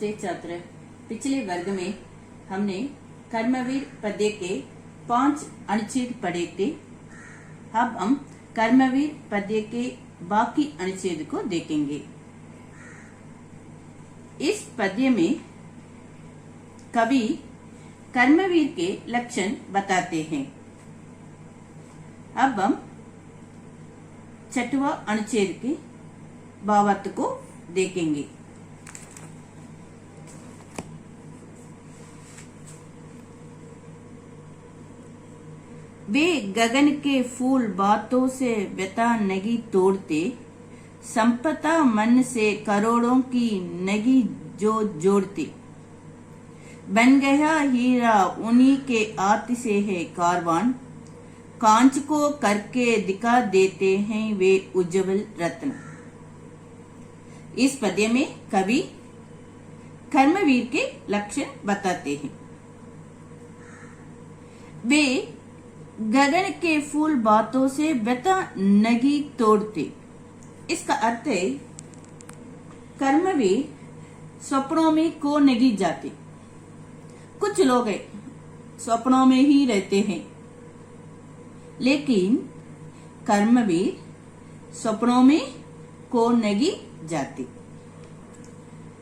नमस्ते छात्र। पिछले वर्ग में हमने कर्मवीर पद्य के 5 अनुच्छेद पढ़े थे। अब हम कर्मवीर पद्य के बाकी अनुच्छेद को देखेंगे। इस पद्य में कवि कर्मवीर के लक्षण बताते हैं। अब हम 6वां अनुच्छेद के भावार्थ को देखेंगे। वे गगन के फूल बातों से व्यथा नगी तोड़ते, संपदा मन से करोड़ों की नगी जो जोड़ते। बन गया हीरा उन्हीं के हाथ से है कारवान, कांच को करके दिखा देते हैं वे उज्जवल रत्न। इस पद्य में कवि कर्मवीर के लक्षण बताते हैं। वे गगन के फूल बातों से व्यथा नगी तोड़ते। इसका अर्थ है कर्मवीर सपनों में को नगी जाते। कुछ लोग सपनों में ही रहते हैं, लेकिन कर्मवीर सपनों में को नगी जाते।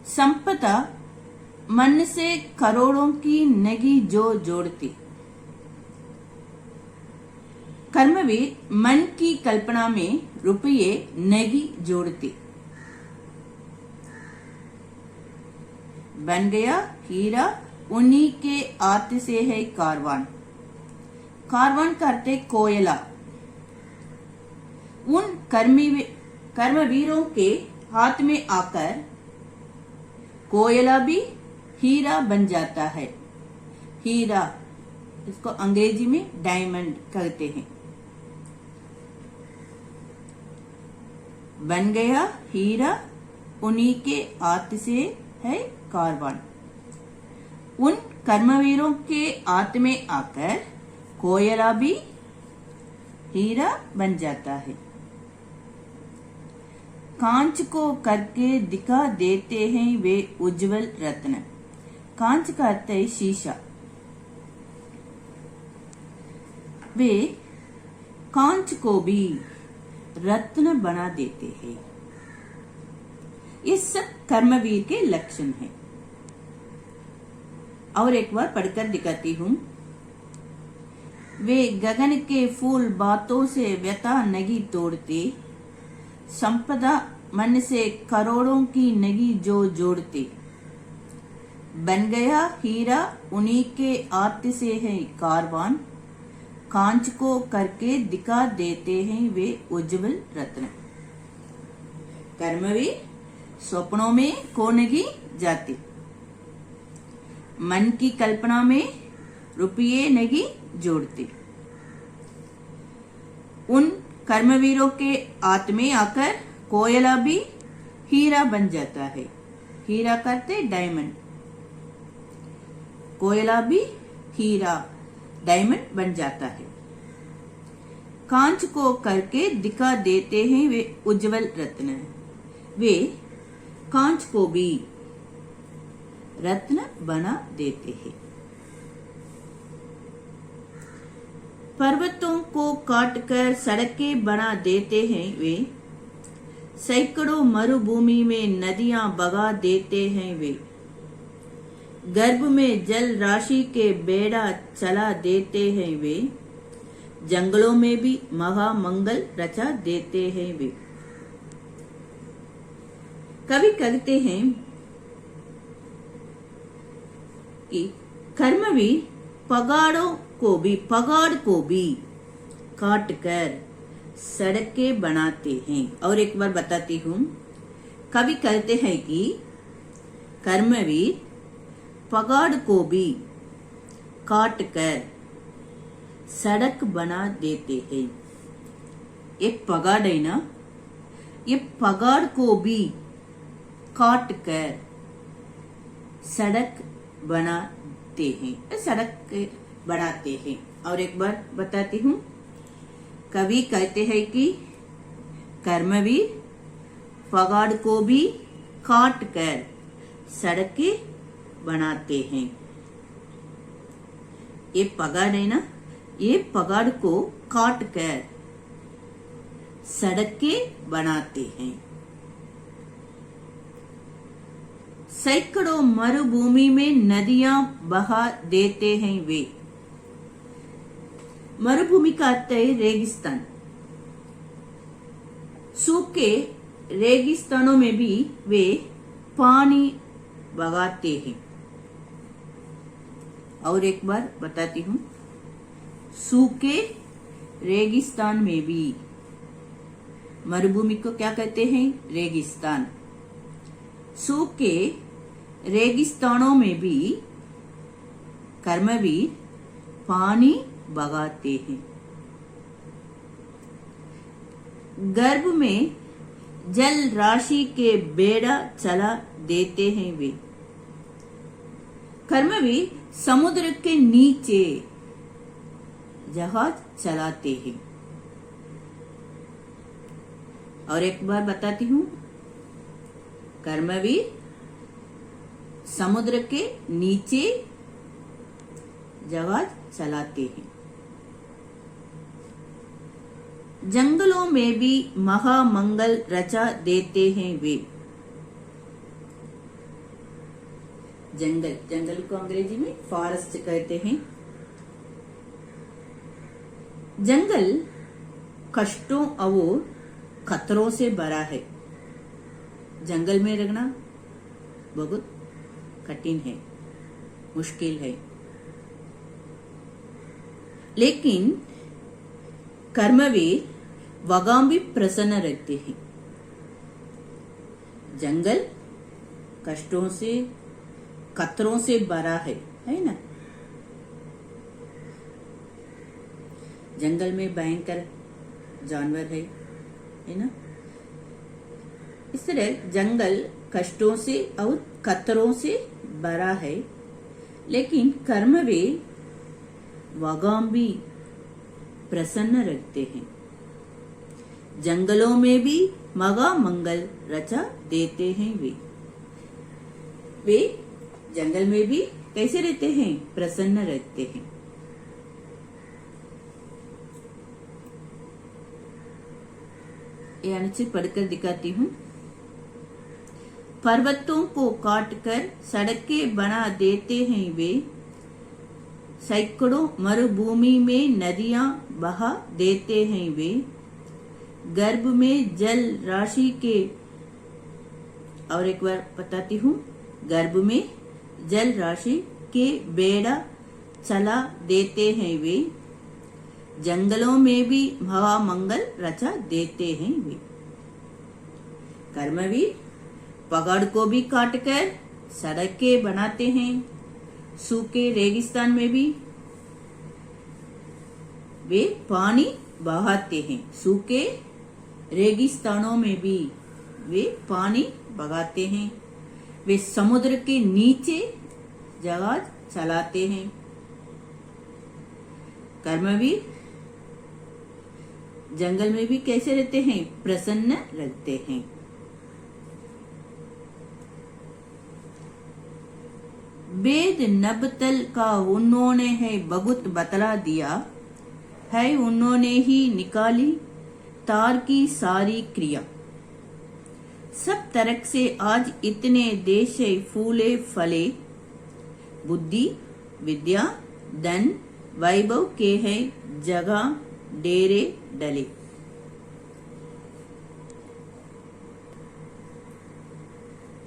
संपदा मन से करोड़ों की नगी जो जोड़ती। कर्मवीर मन की कल्पना में रुपये नगी जोड़ते। बन गया हीरा उन्हीं के हाथ से है कारवान। कारवान करते कोयला। उन कर्मवीरों के हाथ में आकर कोयला भी हीरा बन जाता है। हीरा, इसको अंग्रेजी में डायमंड कहते हैं। बन गया हीरा उन्हीं के हाथ से है कारवान। उन कर्मवीरों के हाथ में आकर कोयला भी हीरा बन जाता है। कांच को करके दिखा देते हैं वे उज्जवल रत्न। कांच का अर्थ है शीशा। वे कांच को भी रत्न बना देते हैं। ये सब कर्मवीर के लक्षण हैं। और एक बार पढ़कर दिखाती हूँ। वे गगन के फूल बातों से व्यथा नगी तोड़ते, संपदा मन से करोड़ों की नगी जो जोड़ते। बन गया हीरा उन्हीं के हाथ से है कारवान, कांच को करके दिखा देते हैं वे उज्जवल रत्न। कर्मवीर स्वप्नों में को नगी जाते। मन की कल्पना में रुपये नगी जोड़ते। उन कर्मवीरों के हाथ में आकर कोयला भी हीरा बन जाता है। हीरा करते डायमंड। कोयला भी हीरा डायमंड बन जाता है। कांच को करके दिखा देते हैं वे उज्जवल रत्न। वे कांच को भी रत्न बना देते हैं। पर्वतों को काटकर सड़कें बना देते हैं वे, सैकड़ों मरुभूमि में नदियां बगा देते हैं वे। गर्भ में जल राशि के बेड़ा चला देते हैं वे, जंगलों में भी महामंगल रचा देते हैं वे। कवि कहते हैं कि कर्मवीर पगाड़ को भी काट कर सड़कें बनाते हैं। और एक बार बताती हूँ। कवि कहते हैं कि कर्मवीर पगाड़ को भी काट कर सड़क बना देते हैं। ये पगाड़ है ना, ये पगाड़ को भी काट कर सड़क बनाते हैं, सड़क बनाते हैं। और एक बार बताती हूँ। कवि कहते हैं कि कर्मवीर पगाड़ को भी काट कर सड़कें बनाते हैं। ये पगाड़ है ना, ये पगाड़ को काट कर सड़कें बनाते हैं। सैकड़ों मरुभूमि में नदियां बहा देते हैं वे। मरुभूमि का अर्थ है रेगिस्तान। सूखे रेगिस्तानों में भी वे पानी बगाते हैं। और एक बार बताती हूँ, सूखे रेगिस्तान में भी, मरुभूमि को क्या कहते हैं? रेगिस्तान। सूखे रेगिस्तानों में भी कर्मवीर पानी बगाते हैं। गर्भ में जल राशि के बेड़ा चला देते हैं वे। कर्मवीर समुद्र के नीचे जहाज चलाते हैं। और एक बार बताती हूँ, कर्मवीर समुद्र के नीचे जहाज चलाते हैं। जंगलों में भी महामंगल रचा देते हैं वे। जंगल, जंगल को अंग्रेजी में फॉरेस्ट कहते हैं। जंगल कष्टों और खतरों से भरा है। जंगल में रहना बहुत कठिन है, मुश्किल है, लेकिन कर्मवीर वगाम भी प्रसन्न रखते हैं। जंगल कष्टों से, खतरों से भरा है ना। जंगल में भयंकर जानवर है ना। इस तरह जंगल कष्टों से और खतरों से भरा है, लेकिन कर्मवीर वगाम भी प्रसन्न रखते हैं। जंगलों में भी मगा मंगल रचा देते हैं वे जंगल में भी कैसे रहते हैं? प्रसन्न रहते हैं। ये अनुच्छेद पढ़कर दिखाती हूँ। पर्वतों को काटकर सड़कें बना देते हैं वे। सैकड़ों मरुभूमि में नदियां बहा देते हैं वे। गर्भ में जल राशि के, और एक बार बताती हूँ, गर्भ में जल राशि के बेड़ा चला देते हैं वे। जंगलों में भी महामंगल रचा देते हैं वे। कर्मवीर पहाड़ को भी काटकर सड़कें बनाते हैं। सूखे रेगिस्तान में भी वे पानी बहाते हैं। सूखे रेगिस्तानों में भी वे पानी बहाते हैं। वे समुद्र के नीचे जहाज चलाते हैं। कर्मवीर जंगल में भी कैसे रहते हैं? प्रसन्न रहते हैं। वेद नबतल का उन्होंने है बहुत बतला दिया है। उन्होंने ही निकाली तार की सारी क्रिया। सब तरह से आज इतने देश फूले फले। बुद्धि विद्या धन वैभव के है जगह डेरे डले।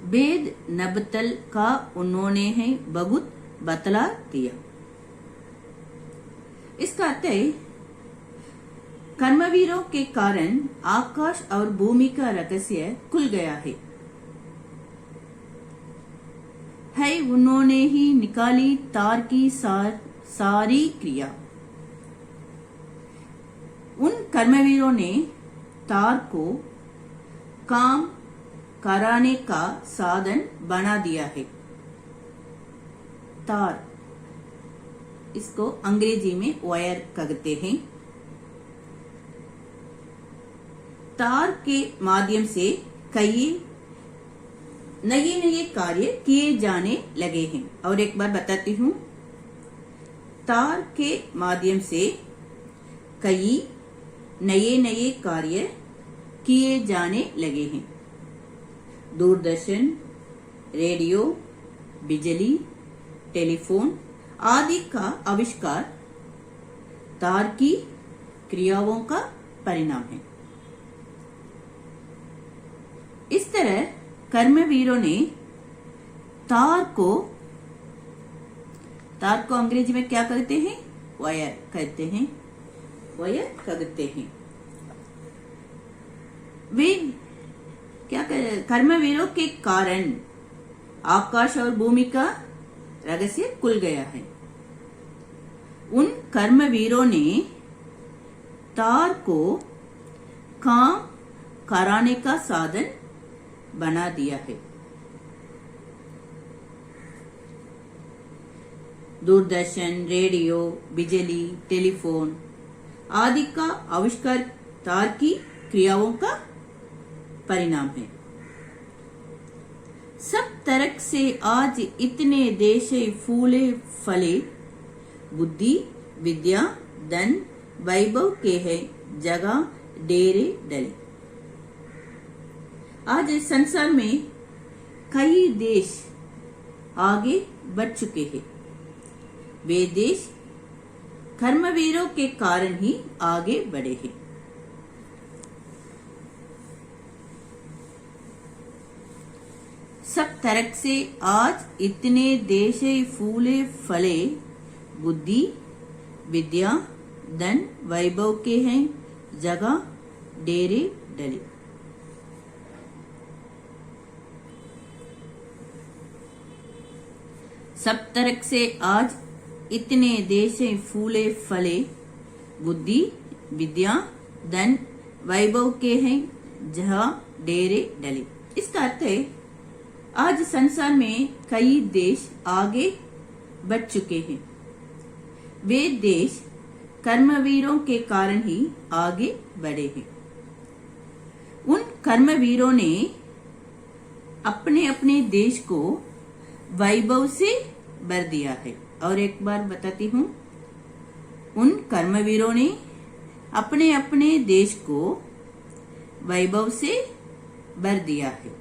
वेद नबतल का उन्होंने है बहुत बतला दिया। इसका अर्थ है कर्मवीरों के कारण आकाश और भूमि का रहस्य खुल गया है। उन्होंने ही निकाली तार की सारी क्रिया। उन कर्मवीरों ने तार को काम कराने का साधन बना दिया है। तार, इसको अंग्रेजी में वायर कहते हैं। तार के माध्यम से कई नए नए कार्य किए जाने लगे हैं। और एक बार बताती हूँ, तार के माध्यम से कई नए नए कार्य किए जाने लगे हैं। दूरदर्शन, रेडियो, बिजली, टेलीफोन आदि का आविष्कार तार की क्रियाओं का परिणाम है। इस तरह कर्मवीरों ने तार को अंग्रेजी में क्या कहते हैं? वायर कहते हैं, वायर कहते हैं। वे क्या कर्मवीरों के कारण आकाश और भूमि का रहस्य खुल गया है। उन कर्मवीरों ने तार को काम कराने का साधन बना दिया है। दूरदर्शन, रेडियो, बिजली, टेलीफोन आदि का आविष्कार तार की क्रियाओं का परिणाम है। सब तरह से आज इतने देश फूले फले, बुद्धि, विद्या, धन, वैभव के हैं जगह डेरे डले। आज इस संसार में कई देश आगे बढ़ चुके हैं। वे देश कर्मवीरों के कारण ही आगे बढ़े हैं। सब तरह से आज इतने देश फूले फले, बुद्धि, विद्या, धन, वैभव के हैं जगह डेरे डले। सब तरह से आज इतने देश फूले फले, बुद्धि, विद्या, धन, वैभव के हैं जहाँ डेरे डले। इसका अर्थ है आज संसार में कई देश आगे बढ़ चुके हैं। वे देश कर्मवीरों के कारण ही आगे बढ़े हैं। उन कर्मवीरों ने अपने अपने देश को वैभव से भर दिया है। और एक बार बताती हूँ, उन कर्मवीरों ने अपने अपने देश को वैभव से भर दिया है।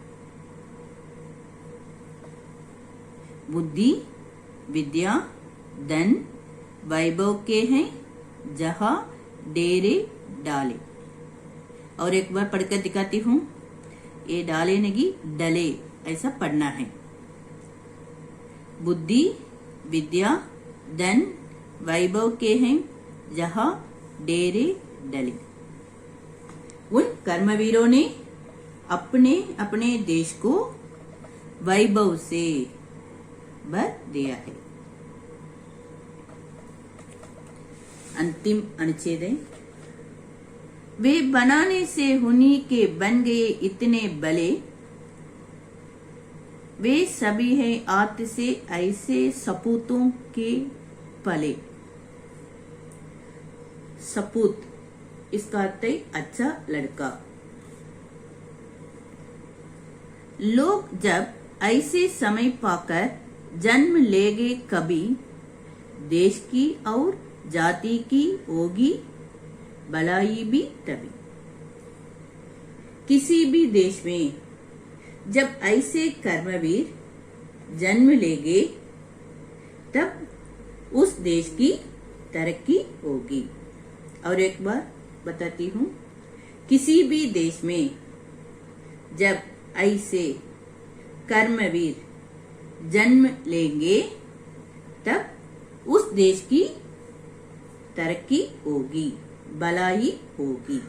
बुद्धि, विद्या, धन, वैभव के हैं जहाँ डेरे डाले। और एक बार पढ़कर दिखाती हूँ, ये डाले नहीं डले ऐसा पढ़ना है। बुद्धि, विद्या, धन, वैभव के हैं जहाँ डेरे डले। उन कर्मवीरों ने अपने अपने देश को वैभव से भर दिया है। अंतिम अनुच्छेद है, वे बनाने से उन्हीं के बन गए इतने बले, वे सभी हैं आत से ऐसे सपूतों के पले। सपूत इसका अर्थ है अच्छा लड़का। लोग जब ऐसे समय पाकर जन्म लेंगे कभी, देश की और जाति की होगी भलाई भी तभी। किसी भी देश में जब ऐसे कर्मवीर जन्म लेंगे तब उस देश की तरक्की होगी। और एक बार बताती हूँ, किसी भी देश में जब ऐसे कर्मवीर जन्म लेंगे तब उस देश की तरक्की होगी, भलाई होगी।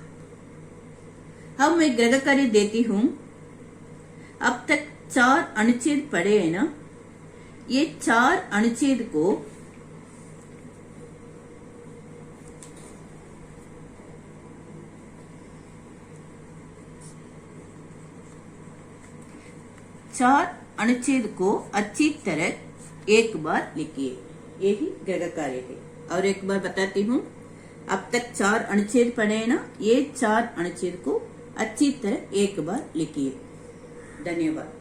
अब मैं ग्रह कार्य देती हूँ। अब तक 4 अनुच्छेद पढ़े हैं ना, ये 4 अनुच्छेद को अच्छी तरह एक बार लिखिए। यही गृह कार्य है। और एक बार बताती हूँ, अब तक 4 अनुच्छेद पढ़े हैं ना, ये 4 अनुच्छेद को अच्छी तरह एक बार लिखिए। धन्यवाद।